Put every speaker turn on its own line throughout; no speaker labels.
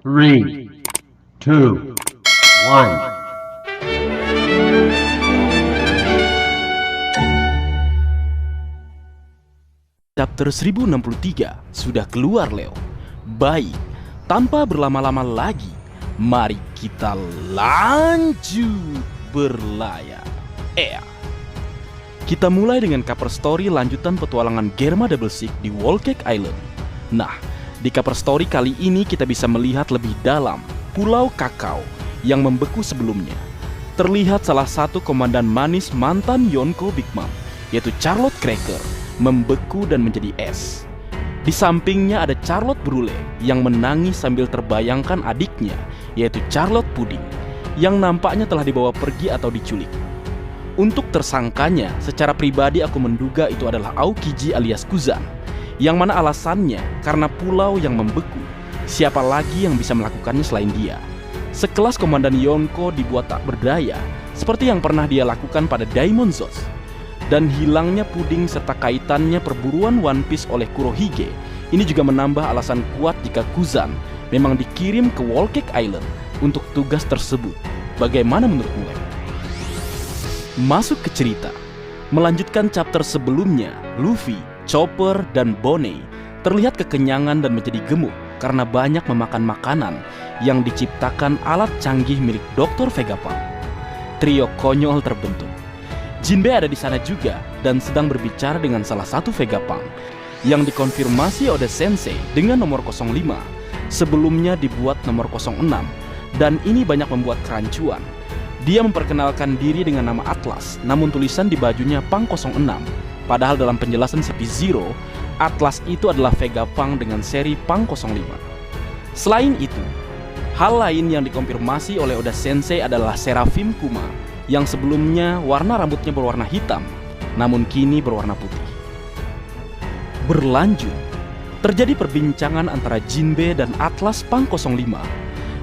Three, two, one.
Chapter 1063 sudah keluar, Leo. Baik, tanpa berlama-lama lagi, mari kita lanjut berlayar. Kita mulai dengan cover story lanjutan petualangan Germa Double Six di Wallcake Island. Nah, di cover story kali ini kita bisa melihat lebih dalam Pulau Kakao yang membeku sebelumnya. Terlihat salah satu komandan manis mantan Yonko Big Mom, yaitu Charlotte Cracker, membeku dan menjadi es. Di sampingnya ada Charlotte Brule yang menangis sambil terbayangkan adiknya, yaitu Charlotte Pudding, yang nampaknya telah dibawa pergi atau diculik. Untuk tersangkanya, secara pribadi aku menduga itu adalah Aokiji alias Kuzan, yang mana alasannya karena pulau yang membeku. Siapa lagi yang bisa melakukannya selain dia? Sekelas Komandan Yonko dibuat tak berdaya, seperti yang pernah dia lakukan pada Daimon Zos. Dan hilangnya Puding serta kaitannya perburuan One Piece oleh Kurohige, ini juga menambah alasan kuat jika Kuzan memang dikirim ke Wallcake Island untuk tugas tersebut. Bagaimana menurutmu, Leo? Masuk ke cerita. Melanjutkan chapter sebelumnya, Luffy, Chopper, dan Bonnie terlihat kekenyangan dan menjadi gemuk karena banyak memakan makanan yang diciptakan alat canggih milik Dr. Vegapunk. Trio konyol terbentuk. Jinbe ada di sana juga dan sedang berbicara dengan salah satu Vegapunk yang dikonfirmasi Oda Sensei dengan nomor 05. Sebelumnya dibuat nomor 06 dan ini banyak membuat kerancuan. Dia memperkenalkan diri dengan nama Atlas, namun tulisan di bajunya Punk 06. Padahal dalam penjelasan CP0, Atlas itu adalah Vegapunk dengan seri Punk 05. Selain itu, hal lain yang dikonfirmasi oleh Oda Sensei adalah Seraphim Kuma, yang sebelumnya warna rambutnya berwarna hitam, namun kini berwarna putih. Berlanjut, terjadi perbincangan antara Jinbe dan Atlas Punk 05.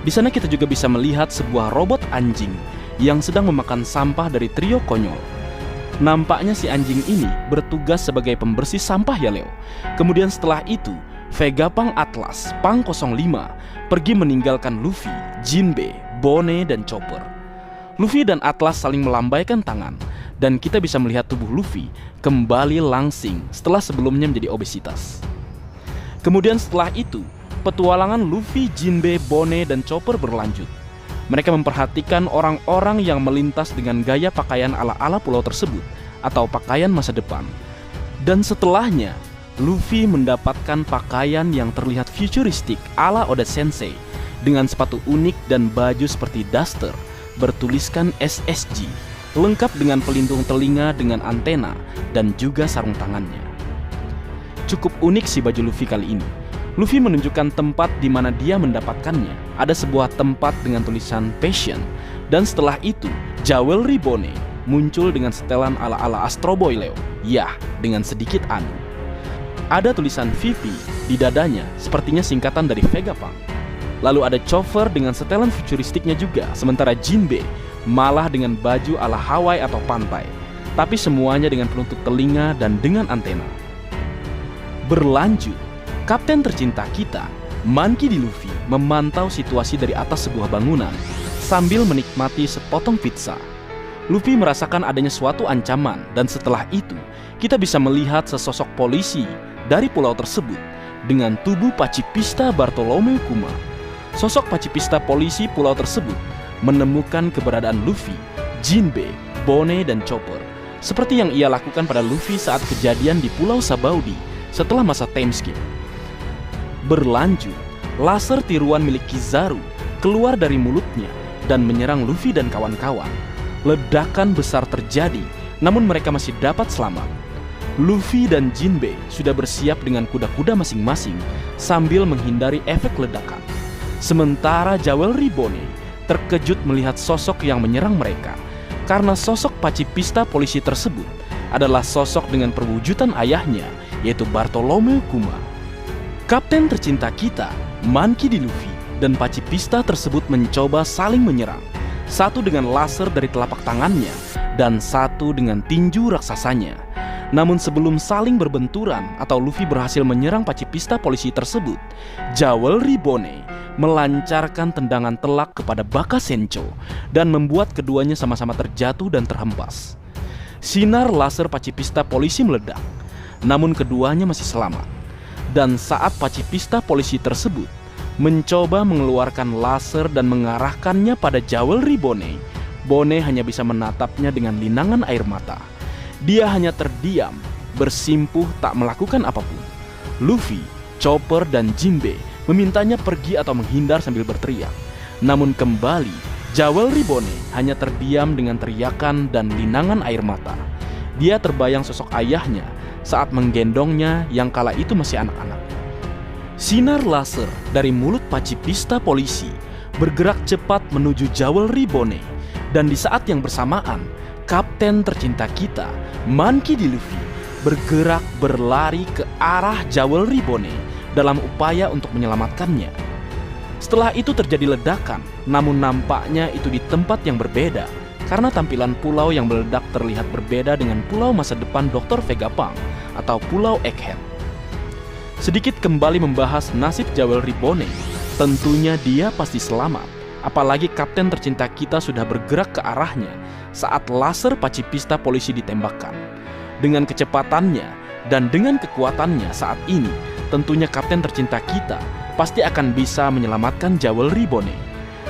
Di sana kita juga bisa melihat sebuah robot anjing yang sedang memakan sampah dari trio konyol. Nampaknya si anjing ini bertugas sebagai pembersih sampah ya, Leo. Kemudian setelah itu, Vegapunk Atlas Punk 05 pergi meninggalkan Luffy, Jinbe, Bonnie, dan Chopper. Luffy dan Atlas saling melambaikan tangan, dan kita bisa melihat tubuh Luffy kembali langsing setelah sebelumnya menjadi obesitas. Kemudian setelah itu, petualangan Luffy, Jinbe, Bonnie, dan Chopper berlanjut. Mereka memperhatikan orang-orang yang melintas dengan gaya pakaian ala-ala pulau tersebut atau pakaian masa depan. Dan setelahnya, Luffy mendapatkan pakaian yang terlihat futuristik ala Oda Sensei dengan sepatu unik dan baju seperti duster bertuliskan SSG, lengkap dengan pelindung telinga dengan antena dan juga sarung tangannya. Cukup unik sih baju Luffy kali ini. Luffy menunjukkan tempat di mana dia mendapatkannya. Ada sebuah tempat dengan tulisan Passion. Dan setelah itu, Jewelry Bonnie muncul dengan setelan ala-ala Astro Boy, Leo. Yah, dengan sedikit anu. Ada tulisan VP di dadanya, sepertinya singkatan dari Vegapunk. Lalu ada Chopper dengan setelan futuristiknya juga. Sementara Jinbe malah dengan baju ala Hawaii atau pantai. Tapi semuanya dengan penutup telinga dan dengan antena. Berlanjut, Kapten tercinta kita, Monkey D. Luffy, memantau situasi dari atas sebuah bangunan sambil menikmati sepotong pizza. Luffy merasakan adanya suatu ancaman dan setelah itu kita bisa melihat sesosok polisi dari pulau tersebut dengan tubuh pacifista Bartolomeu Kuma. Sosok pacifista polisi pulau tersebut menemukan keberadaan Luffy, Jinbe, Bonnie, dan Chopper seperti yang ia lakukan pada Luffy saat kejadian di Pulau Sabaudi setelah masa time skip. Berlanjut, laser tiruan milik Kizaru keluar dari mulutnya dan menyerang Luffy dan kawan-kawan. Ledakan besar terjadi, namun mereka masih dapat selamat. Luffy dan Jinbe sudah bersiap dengan kuda-kuda masing-masing sambil menghindari efek ledakan. Sementara Jewelry Bonnie terkejut melihat sosok yang menyerang mereka, karena sosok pacifista polisi tersebut adalah sosok dengan perwujudan ayahnya, yaitu Bartolomeu Kuma. Kapten tercinta kita, Monkey D. Luffy, dan pacifista tersebut mencoba saling menyerang. Satu dengan laser dari telapak tangannya, dan satu dengan tinju raksasanya. Namun sebelum saling berbenturan atau Luffy berhasil menyerang pacifista polisi tersebut, Jewelry Bonnie melancarkan tendangan telak kepada Bakasencho dan membuat keduanya sama-sama terjatuh dan terhempas. Sinar laser pacifista polisi meledak, namun keduanya masih selamat. Dan saat pacifista polisi tersebut mencoba mengeluarkan laser dan mengarahkannya pada Jewelry Bone, Bone hanya bisa menatapnya dengan linangan air mata. Dia hanya terdiam, bersimpuh tak melakukan apapun. Luffy, Chopper, dan Jinbe memintanya pergi atau menghindar sambil berteriak. Namun kembali, Jewelry Bone hanya terdiam dengan teriakan dan linangan air mata. Dia terbayang sosok ayahnya saat menggendongnya yang kala itu masih anak-anak. Sinar laser dari mulut pacifista polisi bergerak cepat menuju Jewelry Bone, dan di saat yang bersamaan, kapten tercinta kita, Monkey D. Luffy, bergerak berlari ke arah Jewelry Bone dalam upaya untuk menyelamatkannya. Setelah itu terjadi ledakan, namun nampaknya itu di tempat yang berbeda karena tampilan pulau yang meledak terlihat berbeda dengan pulau masa depan Dr. Vegapunk atau Pulau Egghead. Sedikit kembali membahas nasib Jewelry Bone, tentunya dia pasti selamat, apalagi kapten tercinta kita sudah bergerak ke arahnya saat laser pacifista polisi ditembakkan. Dengan kecepatannya dan dengan kekuatannya saat ini, tentunya kapten tercinta kita pasti akan bisa menyelamatkan Jewelry Bone.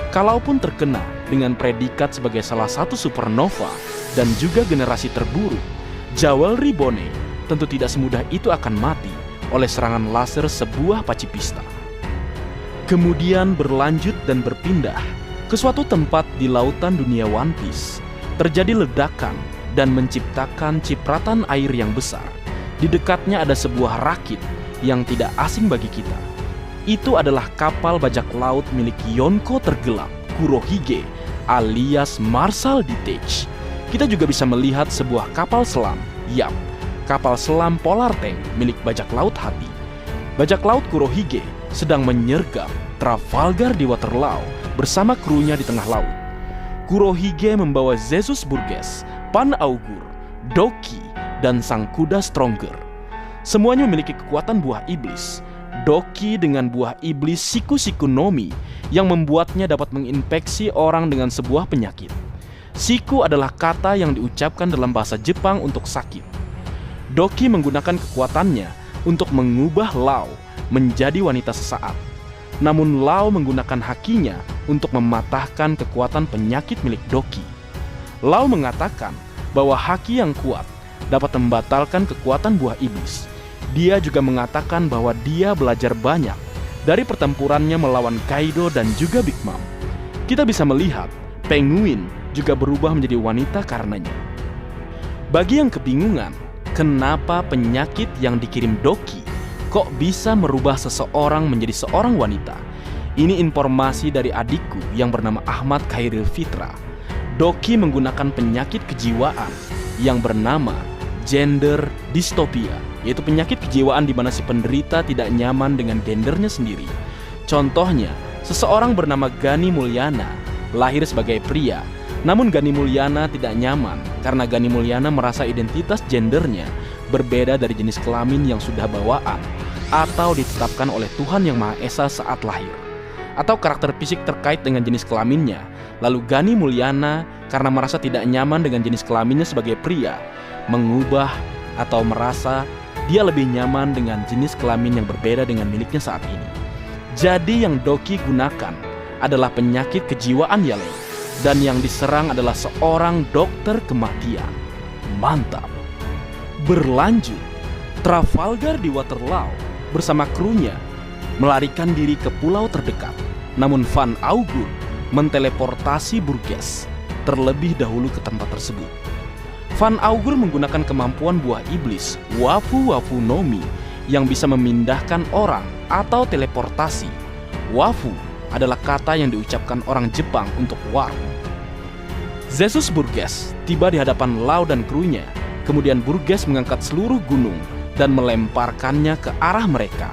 Kalaupun terkena dengan predikat sebagai salah satu supernova dan juga generasi terburuk, Jewelry Bone tentu tidak semudah itu akan mati oleh serangan laser sebuah pacifista. Kemudian berlanjut dan berpindah ke suatu tempat di lautan dunia One Piece. Terjadi ledakan dan menciptakan cipratan air yang besar. Di dekatnya ada sebuah rakit yang tidak asing bagi kita. Itu adalah kapal bajak laut milik Yonko tergelap, Kurohige, alias Marshal Detach. Kita juga bisa melihat sebuah kapal selam, kapal selam Polar Tank milik bajak laut Hati. Bajak laut Kurohige sedang menyergap Trafalgar di Waterloo bersama krunya di tengah laut. Kurohige membawa Zeus Burgess, Pan Augur, Doki, dan sang kuda Stronger. Semuanya memiliki kekuatan buah iblis. Doki dengan buah iblis Siku no Mi yang membuatnya dapat menginfeksi orang dengan sebuah penyakit. Siku adalah kata yang diucapkan dalam bahasa Jepang untuk sakit. Doki menggunakan kekuatannya untuk mengubah Lao menjadi wanita sesaat. Namun Lao menggunakan hakinya untuk mematahkan kekuatan penyakit milik Doki. Lao mengatakan bahwa haki yang kuat dapat membatalkan kekuatan buah iblis. Dia juga mengatakan bahwa dia belajar banyak dari pertempurannya melawan Kaido dan juga Big Mom. Kita bisa melihat Penguin juga berubah menjadi wanita karenanya. Bagi yang kebingungan, kenapa penyakit yang dikirim Doki kok bisa merubah seseorang menjadi seorang wanita? Ini informasi dari adikku yang bernama Ahmad Khairil Fitra. Doki menggunakan penyakit kejiwaan yang bernama gender dystopia, yaitu penyakit kejiwaan di mana si penderita tidak nyaman dengan gendernya sendiri. Contohnya, seseorang bernama Gani Mulyana lahir sebagai pria, namun Gani Mulyana tidak nyaman karena Gani Mulyana merasa identitas gendernya berbeda dari jenis kelamin yang sudah bawaan atau ditetapkan oleh Tuhan Yang Maha Esa saat lahir, atau karakter fisik terkait dengan jenis kelaminnya. Lalu Gani Mulyana karena merasa tidak nyaman dengan jenis kelaminnya sebagai pria, mengubah atau merasa dia lebih nyaman dengan jenis kelamin yang berbeda dengan miliknya saat ini. Jadi yang Doki gunakan adalah penyakit kejiwaan Yalei, dan yang diserang adalah seorang dokter kematian. Mantap. Berlanjut, Trafalgar di Waterloo bersama krunya melarikan diri ke pulau terdekat. Namun Van Augur menteleportasi Burgess terlebih dahulu ke tempat tersebut. Van Augur menggunakan kemampuan buah iblis Wafu Wafu no Mi yang bisa memindahkan orang atau teleportasi. Wafu adalah kata yang diucapkan orang Jepang untuk warp. Zeus Burgess tiba di hadapan Lao dan krunya. Kemudian Burgess mengangkat seluruh gunung dan melemparkannya ke arah mereka.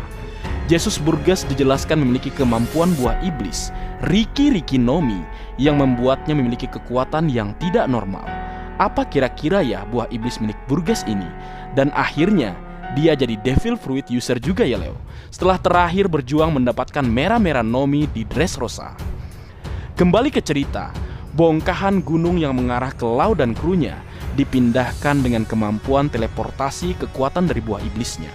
Zeus Burgess dijelaskan memiliki kemampuan buah iblis Riki no Mi yang membuatnya memiliki kekuatan yang tidak normal. Apa kira-kira ya buah iblis milik Burgess ini? Dan akhirnya dia jadi Devil Fruit user juga ya Leo, setelah terakhir berjuang mendapatkan Mera Nomi di Dressrosa. Kembali ke cerita, bongkahan gunung yang mengarah ke Lau dan krunya dipindahkan dengan kemampuan teleportasi kekuatan dari buah iblisnya.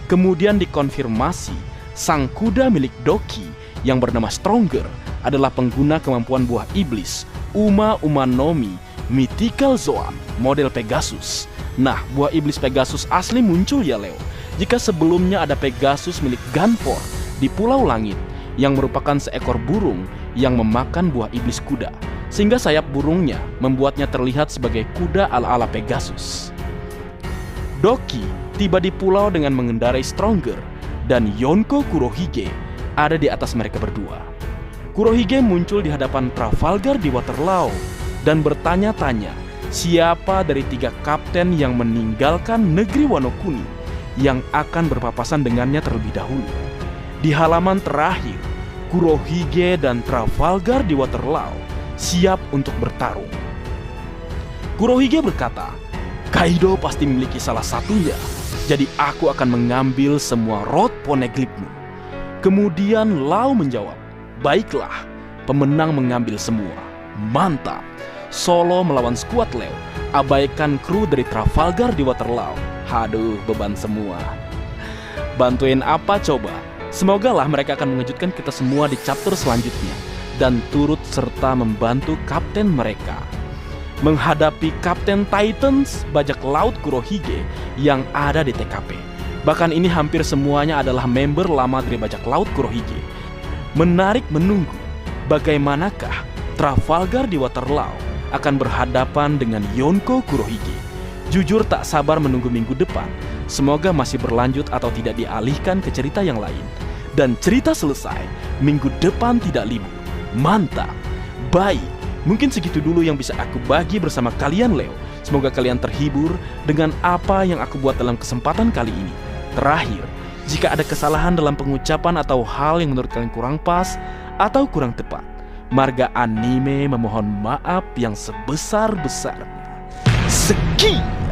Kemudian dikonfirmasi, sang kuda milik Doki yang bernama Stronger adalah pengguna kemampuan buah iblis Uma Nomi Mythical Zoan model Pegasus. Nah, buah iblis Pegasus asli muncul ya Leo, jika sebelumnya ada Pegasus milik Gunfor di Pulau Langit yang merupakan seekor burung yang memakan buah iblis kuda, sehingga sayap burungnya membuatnya terlihat sebagai kuda ala-ala Pegasus. Doki tiba di pulau dengan mengendarai Stronger, dan Yonko Kurohige ada di atas mereka berdua. Kurohige muncul di hadapan Trafalgar di Waterloo dan bertanya-tanya siapa dari 3 kapten yang meninggalkan negeri Wano Kuni yang akan berpapasan dengannya terlebih dahulu. Di halaman terakhir, Kurohige dan Trafalgar di Waterloo siap untuk bertarung. Kurohige berkata, "Kaido pasti memiliki salah satunya, jadi aku akan mengambil semua rod poneglyphmu." Kemudian Lau menjawab, "Baiklah, pemenang mengambil semua." Mantap. Solo melawan skuad Leo, abaikan kru dari Trafalgar di Waterloo. Haduh, beban semua. Bantuin apa coba? Semoga lah mereka akan mengejutkan kita semua di chapter selanjutnya dan turut serta membantu kapten mereka menghadapi Kapten Titans bajak laut Kurohige yang ada di TKP. Bahkan ini hampir semuanya adalah member lama dari bajak laut Kurohige. Menarik menunggu bagaimanakah Trafalgar di Waterloo akan berhadapan dengan Yonko Kurohige. Jujur tak sabar menunggu minggu depan. Semoga masih berlanjut atau tidak dialihkan ke cerita yang lain. Dan cerita selesai, minggu depan tidak libur. Mantap. Baik, mungkin segitu dulu yang bisa aku bagi bersama kalian Leo. Semoga kalian terhibur dengan apa yang aku buat dalam kesempatan kali ini. Terakhir, jika ada kesalahan dalam pengucapan atau hal yang menurut kalian kurang pas atau kurang tepat, Marga Anime memohon maaf yang sebesar-besarnya. Sekian.